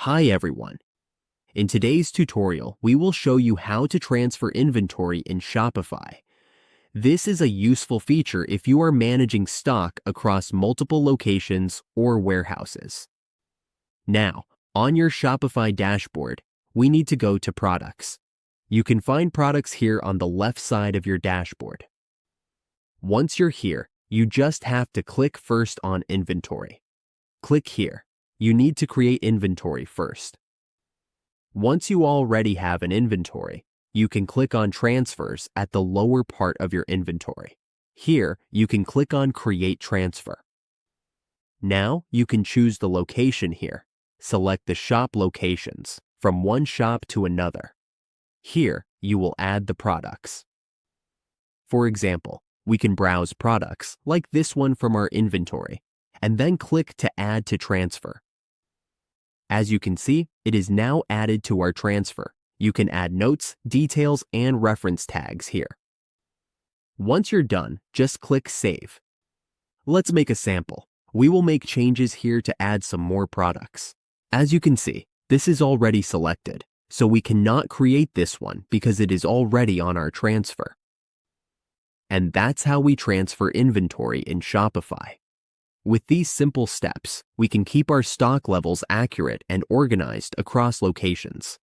Hi everyone. In today's tutorial, we will show you how to transfer inventory in Shopify. This is a useful feature if you are managing stock across multiple locations or warehouses. Now, on your Shopify dashboard, we need to go to Products. You can find products here on the left side of your dashboard. Once you're here, you just have to click first on Inventory. Click here. You need to create inventory first. Once you already have an inventory, you can click on Transfers at the lower part of your inventory. Here, you can click on Create Transfer. Now, you can choose the location here. Select the shop locations from one shop to another. Here, you will add the products. For example, we can browse products like this one from our inventory and then click to Add to Transfer. As you can see, it is now added to our transfer. You can add notes, details, and reference tags here. Once you're done, just click Save. Let's make a sample. We will make changes here to add some more products. As you can see, this is already selected, so we cannot create this one because it is already on our transfer. And that's how we transfer inventory in Shopify. With these simple steps, we can keep our stock levels accurate and organized across locations.